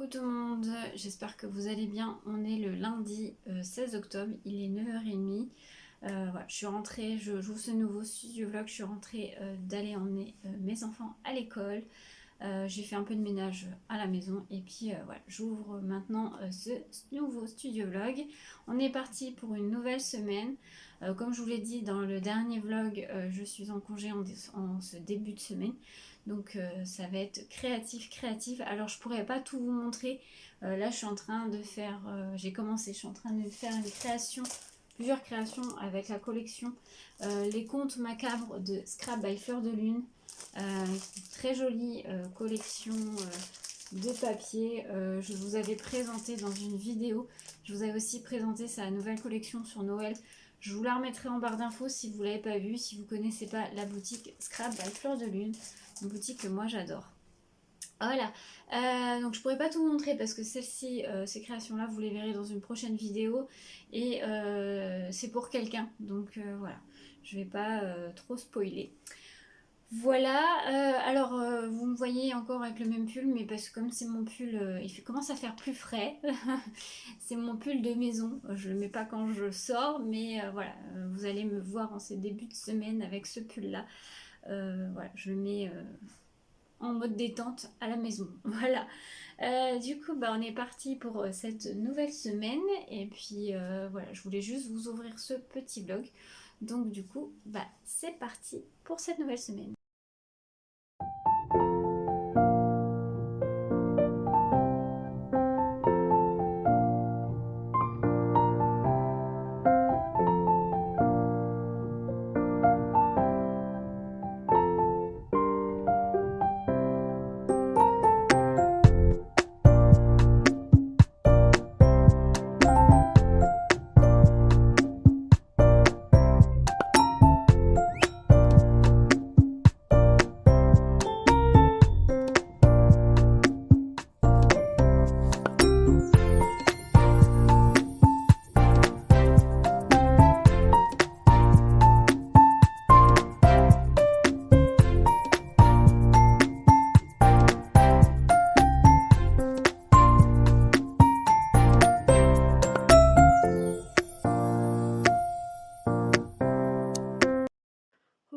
Coucou tout le monde, j'espère que vous allez bien. On est le lundi 16 octobre, il est 9h30. Voilà, je suis rentrée, je joue ce nouveau studio vlog, je suis rentrée d'aller emmener mes enfants à l'école. J'ai fait un peu de ménage à la maison et puis voilà, j'ouvre maintenant ce nouveau studio vlog. On est parti pour une nouvelle semaine. Comme je vous l'ai dit dans le dernier vlog, je suis en congé en ce début de semaine. Donc ça va être créatif. Alors je pourrais pas tout vous montrer. Là je suis en train de faire, je suis en train de faire une création, plusieurs créations avec la collection Les Contes Macabres de Scrap by Fleur de Lune. Très jolie collection de papier. Je vous avais présenté dans une vidéo. Je vous avais aussi présenté sa nouvelle collection sur Noël. Je vous la remettrai en barre d'infos si vous ne l'avez pas vue, si vous ne connaissez pas la boutique Scrap by Fleur de Lune. Une boutique que moi j'adore. Voilà, donc je pourrais pas tout vous montrer parce que celle-ci, ces créations-là, vous les verrez dans une prochaine vidéo et c'est pour quelqu'un. Donc voilà, je vais pas trop spoiler. Voilà, alors vous me voyez encore avec le même pull, mais parce que comme c'est mon pull, commence à faire plus frais. C'est mon pull de maison, je le mets pas quand je sors, mais voilà, vous allez me voir en ces débuts de semaine avec ce pull-là. Voilà, je le mets en mode détente à la maison. Voilà. Du coup, bah, on est parti pour cette nouvelle semaine. Et puis voilà, je voulais juste vous ouvrir ce petit vlog. Donc du coup, bah, c'est parti pour cette nouvelle semaine.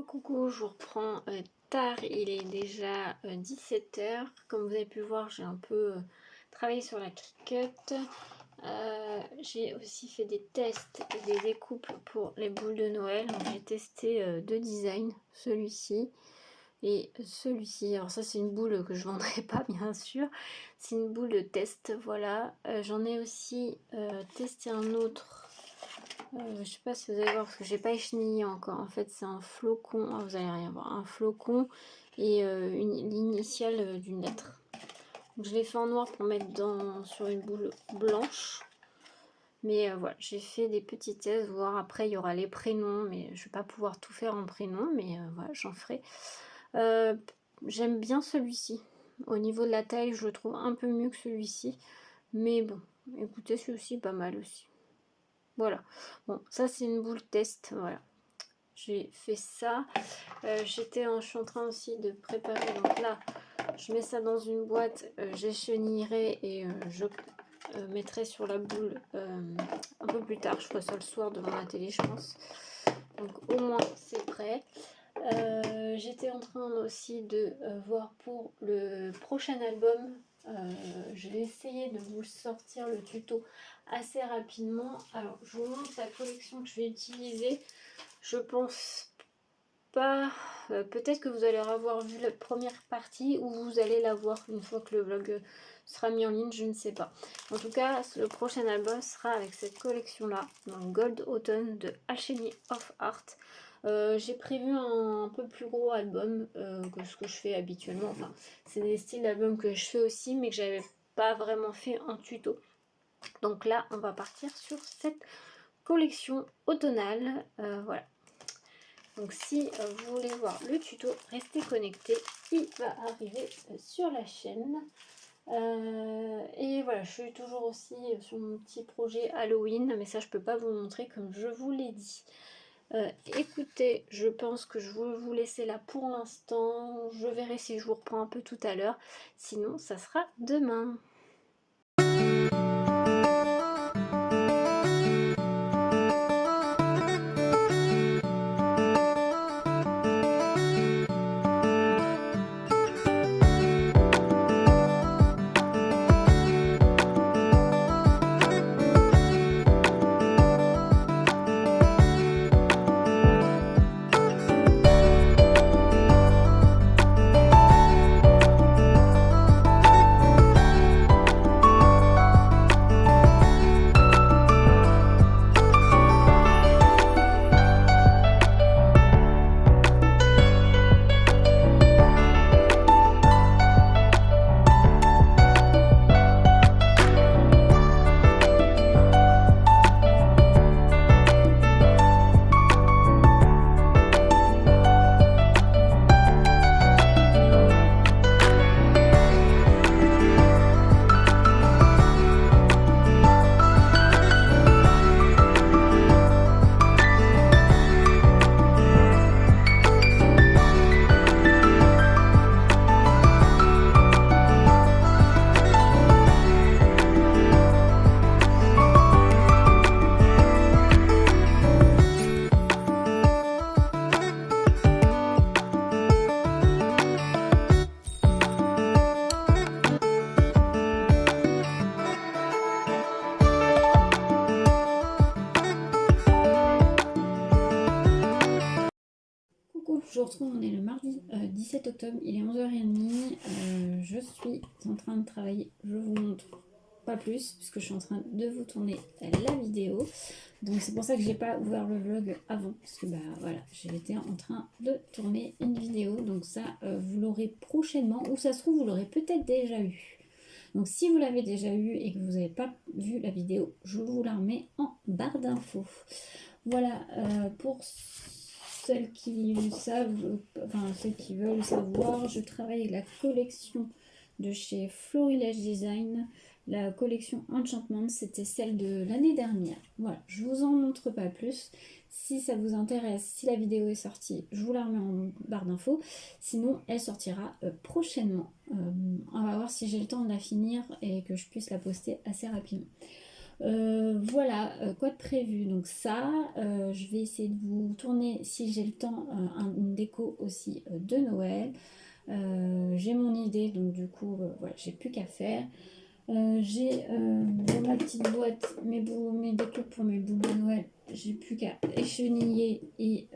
Coucou, je vous reprends tard, il est déjà 17h. Comme vous avez pu voir, j'ai un peu travaillé sur la Cricut. J'ai aussi fait des tests et des découpes pour les boules de Noël. J'ai testé deux designs, celui-ci et celui-ci. Alors ça c'est une boule que je ne vendrai pas bien sûr. C'est une boule de test, voilà. J'en ai aussi testé un autre. Je sais pas si vous allez voir parce que j'ai pas échenillé encore. En fait, c'est un flocon. Ah, vous allez rien voir. Un flocon et l'initiale d'une lettre. Donc, je l'ai fait en noir pour mettre sur une boule blanche. Mais voilà, j'ai fait des petits tests. Voir après, il y aura les prénoms. Mais je vais pas pouvoir tout faire en prénom. Mais voilà, j'en ferai. J'aime bien celui-ci. Au niveau de la taille, je le trouve un peu mieux que celui-ci. Mais bon, écoutez, celui-ci pas mal aussi. Voilà, bon, ça c'est une boule test, voilà. J'ai fait ça. Je suis en train aussi de préparer, donc là, je mets ça dans une boîte, j'échenillerai et je mettrai sur la boule un peu plus tard. Je ferai ça le soir devant la télé, je pense. Donc au moins, c'est prêt. J'étais en train aussi de voir pour le prochain album. Je vais essayer de vous sortir le tuto assez rapidement. Alors, je vous montre la collection que je vais utiliser. Je pense pas. Peut-être que vous allez avoir vu la première partie ou vous allez la voir une fois que le vlog sera mis en ligne, je ne sais pas. En tout cas, le prochain album sera avec cette collection-là, donc Gold Autumn de Alchemy of Art. J'ai prévu un peu plus gros album que ce que je fais habituellement. Enfin, c'est des styles d'album que je fais aussi, mais que j'avais pas vraiment fait un tuto. Donc là, on va partir sur cette collection automnale. Voilà. Donc si vous voulez voir le tuto, restez connectés. Il va arriver sur la chaîne. Et voilà, je suis toujours aussi sur mon petit projet Halloween, mais ça je peux pas vous montrer comme je vous l'ai dit. Écoutez, je pense que je vais vous laisser là pour l'instant. Je verrai si je vous reprends un peu tout à l'heure. Sinon, ça sera demain. retrouve, on est le mardi 17 octobre, il est 11h30, je suis en train de travailler, je vous montre pas plus, puisque je suis en train de vous tourner la vidéo, donc c'est pour ça que j'ai pas ouvert le vlog avant, parce que bah voilà, j'étais en train de tourner une vidéo, donc ça vous l'aurez prochainement, ou ça se trouve vous l'aurez peut-être déjà eu. Donc si vous l'avez déjà eu et que vous n'avez pas vu la vidéo, je vous la remets en barre d'infos. Voilà, pour celles qui savent, enfin celles qui veulent savoir, je travaille avec la collection de chez Florilège Design. La collection Enchantment, c'était celle de l'année dernière. Voilà, je vous en montre pas plus. Si ça vous intéresse, si la vidéo est sortie, je vous la remets en barre d'infos. Sinon, elle sortira prochainement. On va voir si j'ai le temps de la finir et que je puisse la poster assez rapidement. Voilà, quoi de prévu? Donc ça, je vais essayer de vous tourner, si j'ai le temps, une déco aussi de Noël. J'ai mon idée, donc du coup, voilà, j'ai plus qu'à faire. J'ai dans ma petite boîte mes découpes pour mes boules de Noël. J'ai plus qu'à écheniller et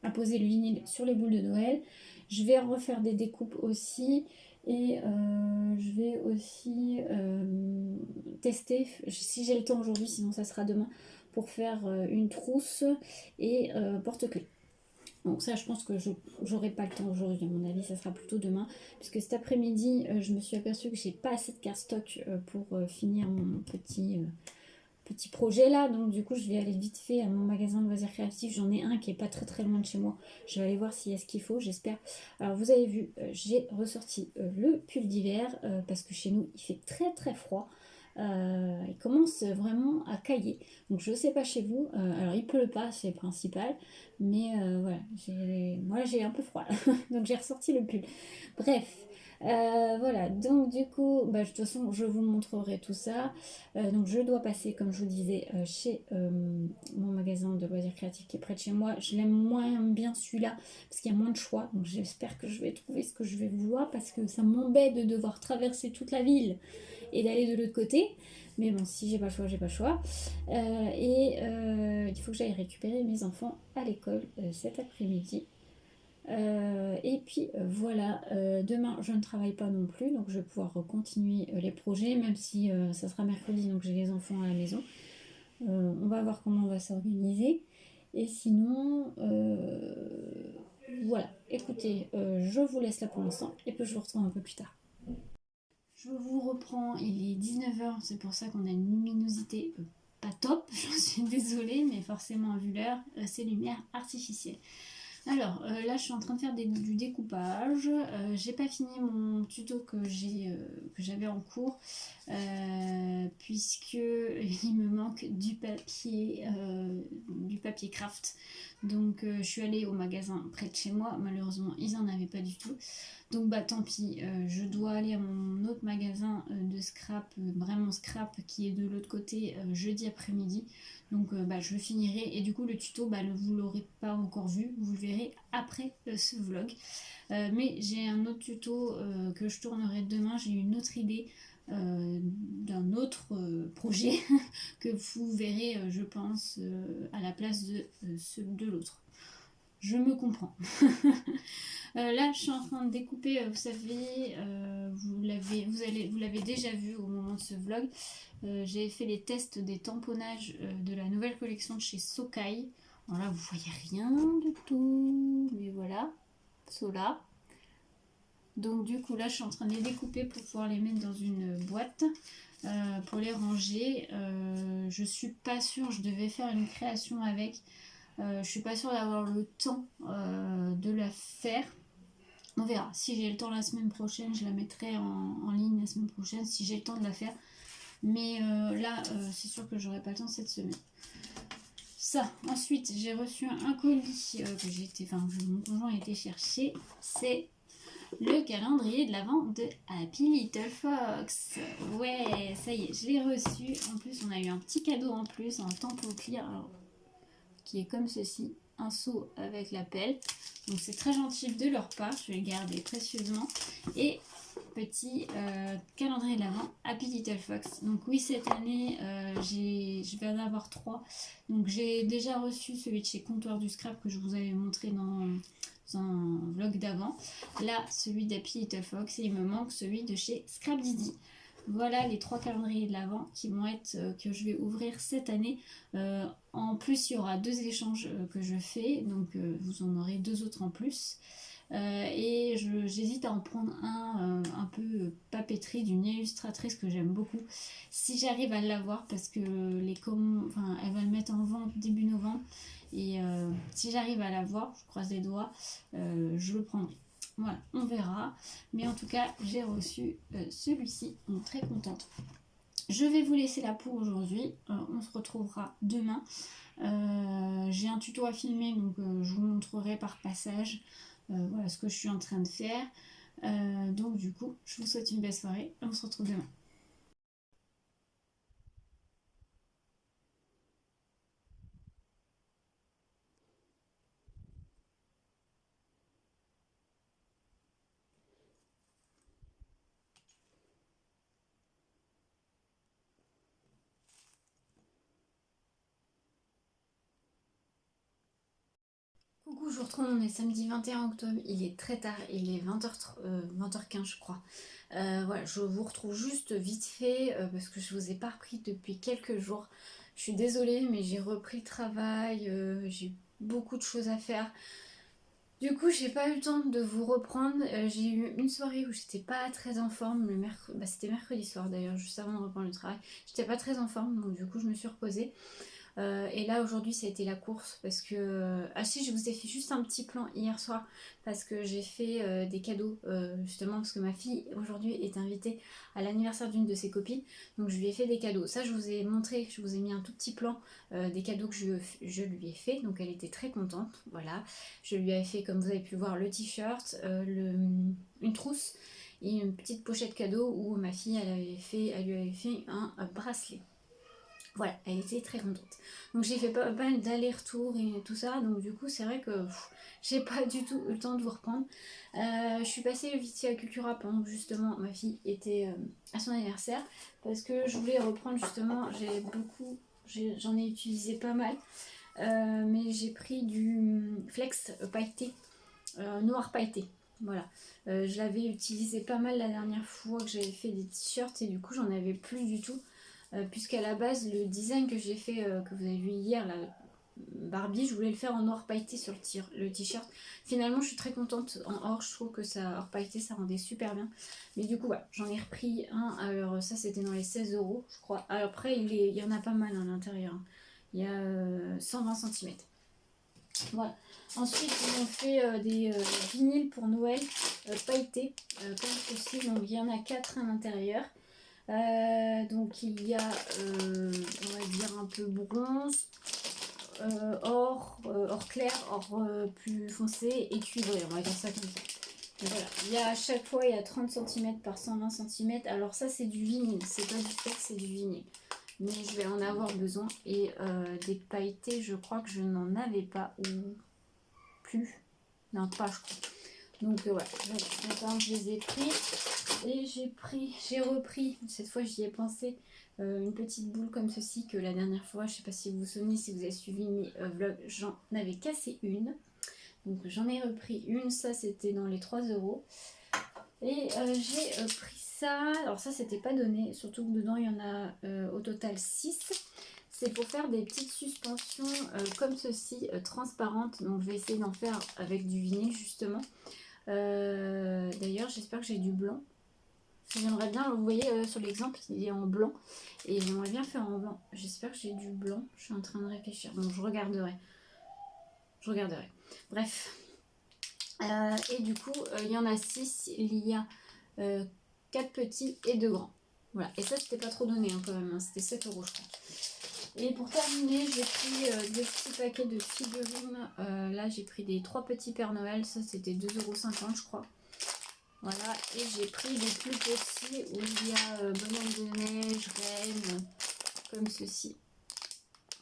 à poser le vinyle sur les boules de Noël. Je vais refaire des découpes aussi. Et je vais aussi tester, si j'ai le temps aujourd'hui, sinon ça sera demain, pour faire une trousse et porte-clés. Donc ça, je pense que j'aurai pas le temps aujourd'hui, à mon avis, ça sera plutôt demain. Puisque cet après-midi, je me suis aperçue que j'ai pas assez de cardstock pour finir mon petit projet là. Donc du coup, je vais aller vite fait à mon magasin de loisirs créatifs. J'en ai un qui est pas très très loin de chez moi. Je vais aller voir s'il y a ce qu'il faut, j'espère. Alors vous avez vu, j'ai ressorti le pull d'hiver parce que chez nous, il fait très très froid. Il commence vraiment à cailler. Donc je sais pas chez vous. Alors il pleut pas, c'est le principal. Mais voilà, moi j'ai un peu froid là. Donc j'ai ressorti le pull. Bref. Voilà, donc du coup, bah, de toute façon, je vous montrerai tout ça. Donc je dois passer, comme je vous disais, chez mon magasin de loisirs créatifs qui est près de chez moi. Je l'aime moins bien celui-là parce qu'il y a moins de choix. Donc j'espère que je vais trouver ce que je vais vouloir parce que ça m'embête de devoir traverser toute la ville et d'aller de l'autre côté. Mais bon, si j'ai pas le choix, j'ai pas le choix. Il faut que j'aille récupérer mes enfants à l'école cet après-midi. Et puis voilà, demain je ne travaille pas non plus, donc je vais pouvoir continuer les projets, même si ça sera mercredi, donc j'ai les enfants à la maison. On va voir comment on va s'organiser. Et sinon, voilà, écoutez, je vous laisse là pour l'instant, et puis je vous retrouve un peu plus tard. Je vous reprends, il est 19h, c'est pour ça qu'on a une luminosité pas top, j'en suis désolée, mais forcément vu l'heure, c'est lumière artificielle. Alors là je suis en train de faire du découpage, j'ai pas fini mon tuto que j'avais en cours puisque il me manque du papier craft. Donc je suis allée au magasin près de chez moi, malheureusement ils en avaient pas du tout. Donc bah tant pis, je dois aller à mon autre magasin de scrap, vraiment scrap, qui est de l'autre côté jeudi après-midi. Donc bah, je le finirai et du coup le tuto vous l'aurez pas encore vu, vous le verrez après ce vlog. Mais j'ai un autre tuto que je tournerai demain, j'ai une autre idée d'un autre projet que vous verrez je pense à la place de l'autre. Je me comprends. Là, je suis en train de découper, vous savez, vous l'avez déjà vu au moment de ce vlog. J'ai fait les tests des tamponnages de la nouvelle collection de chez Socai. Alors là, vous voyez rien du tout, mais voilà, Sola. Donc du coup, là, je suis en train de les découper pour pouvoir les mettre dans une boîte pour les ranger. Je suis pas sûre, je devais faire une création avec. Je suis pas sûre d'avoir le temps de la faire. On verra. Si j'ai le temps la semaine prochaine, je la mettrai en ligne la semaine prochaine si j'ai le temps de la faire. Mais là, c'est sûr que j'aurai pas le temps cette semaine. Ça. Ensuite, j'ai reçu un colis que mon conjoint a été chercher. C'est le calendrier de l'Avent de Happy Little Fox. Ouais, ça y est, je l'ai reçu. En plus, on a eu un petit cadeau en plus, un tampon clear, qui est comme ceci. Un seau avec la pelle. Donc c'est très gentil de leur part, je vais le garder précieusement. Et petit calendrier de l'Avent Happy Little Fox. Donc oui, cette année, je vais en avoir 3. Donc j'ai déjà reçu celui de chez Comptoir du Scrap que je vous avais montré dans un vlog d'avant. Là, celui d'Happy Little Fox, et il me manque celui de chez Scrap Didi. Voilà les 3 calendriers de l'Avent qui vont être que je vais ouvrir cette année. En plus, il y aura 2 échanges que je fais, donc vous en aurez 2 autres en plus. Et j'hésite à en prendre un peu papeterie d'une illustratrice que j'aime beaucoup. Si j'arrive à l'avoir, parce que elle va le mettre en vente début novembre. Et si j'arrive à l'avoir, je croise les doigts, je le prendrai. Voilà, on verra. Mais en tout cas, j'ai reçu celui-ci. Donc très contente. Je vais vous laisser là pour aujourd'hui. On se retrouvera demain. J'ai un tuto à filmer, donc je vous montrerai par passage voilà ce que je suis en train de faire. Donc du coup, je vous souhaite une belle soirée. On se retrouve demain. Coucou, je vous retrouve, on est samedi 21 octobre, il est très tard, il est 20h15 je crois. Voilà, je vous retrouve juste vite fait parce que je vous ai pas repris depuis quelques jours. Je suis désolée mais j'ai repris le travail, j'ai beaucoup de choses à faire. Du coup, j'ai pas eu le temps de vous reprendre. J'ai eu une soirée où j'étais pas très en forme. C'était mercredi soir d'ailleurs, juste avant de reprendre le travail. J'étais pas très en forme, donc du coup, je me suis reposée. Et là aujourd'hui ça a été la course parce que ah si, je vous ai fait juste un petit plan hier soir parce que j'ai fait des cadeaux justement parce que ma fille aujourd'hui est invitée à l'anniversaire d'une de ses copines, donc je lui ai fait des cadeaux. Ça je vous ai montré, je vous ai mis un tout petit plan des cadeaux que je lui ai fait, donc elle était très contente. Voilà, je lui avais fait, comme vous avez pu voir, le t-shirt, une trousse et une petite pochette cadeau où ma fille elle lui avait fait un bracelet. Voilà, elle était très contente. Donc j'ai fait pas mal d'allers-retours et tout ça. Donc du coup, c'est vrai que j'ai pas du tout eu le temps de vous reprendre. Je suis passée vite à Cultura pendant que justement ma fille était à son anniversaire. Parce que je voulais reprendre justement, j'en ai utilisé pas mal. Mais j'ai pris du flex pailleté, noir pailleté. Voilà, je l'avais utilisé pas mal la dernière fois que j'avais fait des t-shirts et du coup j'en avais plus du tout. Puisqu'à la base, le design que j'ai fait, que vous avez vu hier, la Barbie, je voulais le faire en noir pailleté sur le t-shirt. Finalement, je suis très contente en or. Je trouve que ça, or pailleté, ça rendait super bien. Mais du coup, voilà, j'en ai repris un. Alors, ça, c'était dans les 16 €, je crois. Alors, après, il y en a pas mal à l'intérieur. Hein. Il y a 120 cm. Voilà. Ensuite, ils ont fait des vinyles pour Noël pailletés, comme ceci. Donc, il y en a 4 à l'intérieur. Donc il y a, on va dire un peu bronze, or clair, or plus foncé et cuivré, on va dire ça comme ça. Et voilà. Il y a à chaque fois, il y a 30 cm par 120 cm. Alors ça c'est du vinyle, c'est pas du flex, c'est du vinyle. Mais je vais en avoir besoin. Et des pailletés, je crois que je n'en avais pas ou plus. Non, pas je crois. Donc voilà, maintenant je les ai pris et j'ai repris, cette fois j'y ai pensé, une petite boule comme ceci que la dernière fois, je sais pas si vous vous souvenez, si vous avez suivi mes vlogs, j'en avais cassé une. Donc j'en ai repris une, ça c'était dans les 3 €. Et j'ai pris ça, alors ça c'était pas donné, surtout que dedans il y en a au total 6. C'est pour faire des petites suspensions comme ceci, transparentes. Donc je vais essayer d'en faire avec du vinyle justement. D'ailleurs j'espère que j'ai du blanc. J'aimerais bien, vous voyez sur l'exemple il est en blanc. Et j'aimerais bien faire en blanc. J'espère que j'ai du blanc. Je suis en train de réfléchir. Bon, je regarderai. Bref. Et du coup il y en a 6. Il y a 4 petits et 2 grands. Voilà. Et ça c'était pas trop donné hein, quand même. Hein. C'était 7 € je crois. Et pour terminer, j'ai pris 2 petits paquets de figurines. Là, j'ai pris des 3 petits Père Noël. Ça, c'était 2,50 € je crois. Voilà. Et j'ai pris des plus petits où il y a bonhomme de neige, reine, comme ceci.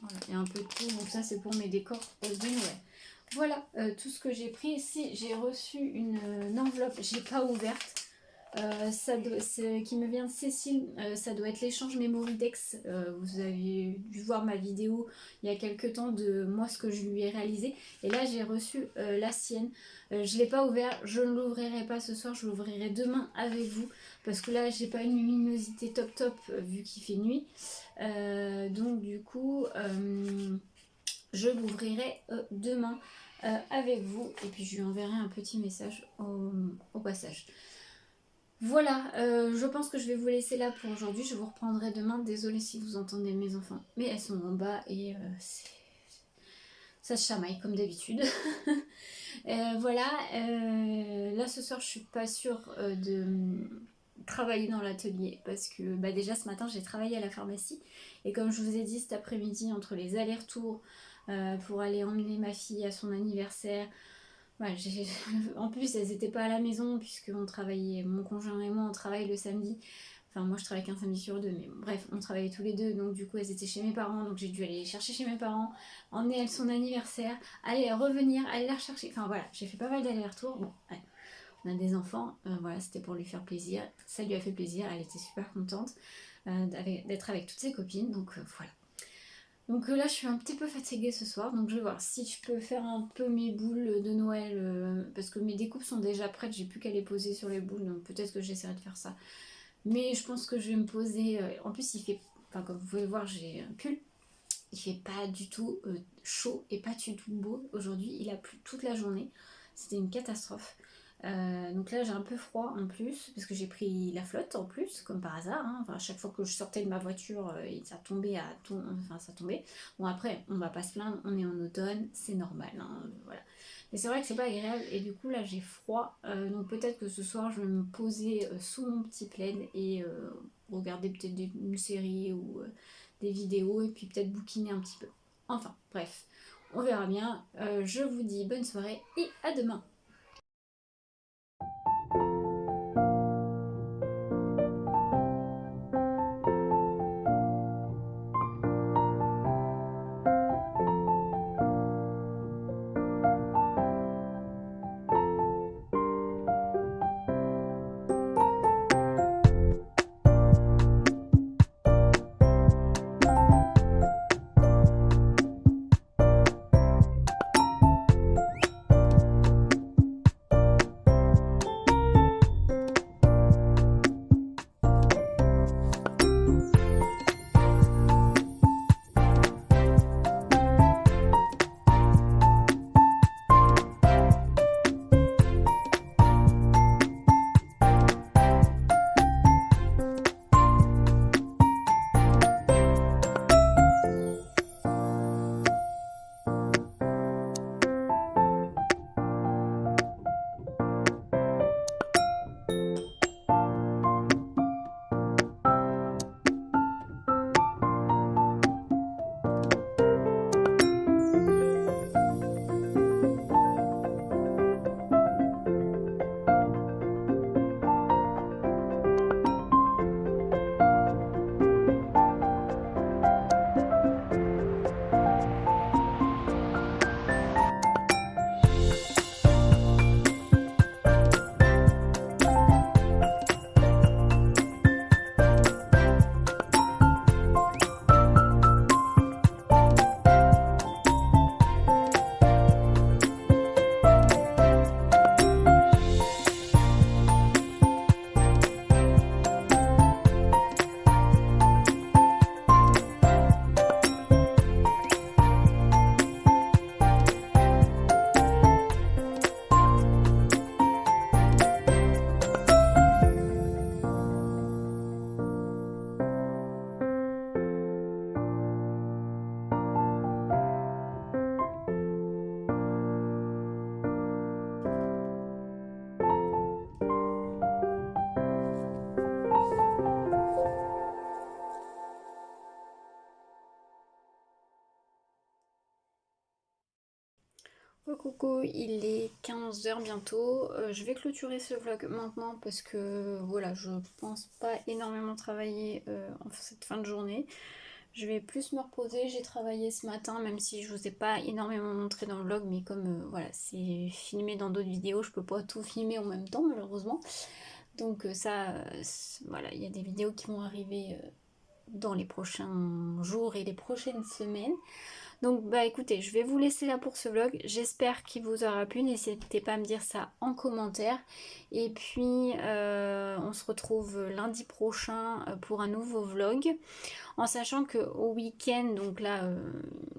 Voilà. Il y a un peu de tout. Donc ça, c'est pour mes décors de Noël. Voilà tout ce que j'ai pris. Ici, j'ai reçu une enveloppe. J'ai pas ouverte. qui me vient de Cécile, ça doit être l'échange Memoridex. Vous avez dû voir ma vidéo il y a quelques temps de moi ce que je lui ai réalisé. Et là j'ai reçu la sienne. Je ne l'ai pas ouvert, je ne l'ouvrirai pas ce soir, je l'ouvrirai demain avec vous. Parce que là j'ai pas une luminosité top vu qu'il fait nuit. Donc du coup je l'ouvrirai demain avec vous. Et puis je lui enverrai un petit message au passage. Voilà, je pense que je vais vous laisser là pour aujourd'hui. Je vous reprendrai demain. Désolée si vous entendez mes enfants, mais elles sont en bas et ça se chamaille comme d'habitude. Voilà, là ce soir je suis pas sûre de travailler dans l'atelier parce que déjà ce matin j'ai travaillé à la pharmacie et comme je vous ai dit cet après-midi entre les allers-retours pour aller emmener ma fille à son anniversaire. Ouais, en plus, elles n'étaient pas à la maison puisque on travaillait, mon conjoint et moi, on travaille le samedi. Enfin, moi, je travaille qu'un samedi sur deux, mais bon, bref, on travaillait tous les deux, donc du coup, elles étaient chez mes parents, donc j'ai dû aller les chercher chez mes parents, emmener à son anniversaire, aller revenir, aller la rechercher. Enfin voilà, j'ai fait pas mal d'allers-retours. Bon, ouais, on a des enfants, voilà, c'était pour lui faire plaisir. Ça lui a fait plaisir, elle était super contente d'être avec toutes ses copines, donc voilà. Donc là, je suis un petit peu fatiguée ce soir, donc je vais voir si je peux faire un peu mes boules de Noël, parce que mes découpes sont déjà prêtes, j'ai plus qu'à les poser sur les boules, donc peut-être que j'essaierai de faire ça. Mais je pense que je vais me poser, en plus il fait, enfin comme vous pouvez voir, j'ai un pull, il fait pas du tout chaud et pas du tout beau aujourd'hui, il a plu toute la journée, c'était une catastrophe. Donc là j'ai un peu froid en plus parce que j'ai pris la flotte en plus comme par hasard, hein. Enfin, à chaque fois que je sortais de ma voiture ça tombait enfin ça tombait. Bon après on va pas se plaindre, on est en automne, c'est normal, hein, voilà. Mais c'est vrai que c'est pas agréable et du coup là j'ai froid, donc peut-être que ce soir je vais me poser sous mon petit plaid et regarder peut-être une série ou des vidéos et puis peut-être bouquiner un petit peu. Enfin bref, on verra bien. Je vous dis bonne soirée et à demain. Coucou, il est 15h bientôt. Je vais clôturer ce vlog maintenant parce que voilà, je pense pas énormément travailler en cette fin de journée. Je vais plus me reposer. J'ai travaillé ce matin, même si je vous ai pas énormément montré dans le vlog, mais comme voilà, c'est filmé dans d'autres vidéos, je peux pas tout filmer en même temps malheureusement. Donc ça, voilà, il y a des vidéos qui vont arriver dans les prochains jours et les prochaines semaines. Donc bah écoutez, je vais vous laisser là pour ce vlog. J'espère qu'il vous aura plu. N'hésitez pas à me dire ça en commentaire. Et puis on se retrouve lundi prochain pour un nouveau vlog. En sachant que au week-end, donc là,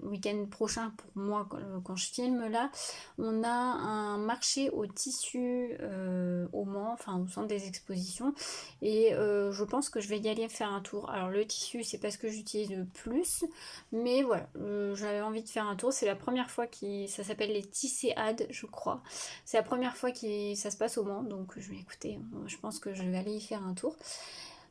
week-end prochain pour moi quand je filme là, on a un marché au tissu au Mans, enfin au centre des expositions, et je pense que je vais y aller faire un tour. Alors le tissu, c'est pas ce que j'utilise le plus, mais voilà, j'avais envie de faire un tour. C'est la première fois ça s'appelle les Tisséades, je crois. C'est la première fois que ça se passe au Mans, donc je vais écouter. Je pense que je vais aller y faire un tour.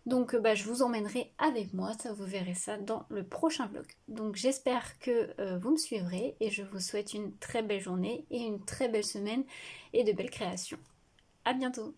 Donc bah, je vous emmènerai avec moi, ça vous verrez ça dans le prochain vlog. Donc j'espère que vous me suivrez et je vous souhaite une très belle journée et une très belle semaine et de belles créations. À bientôt!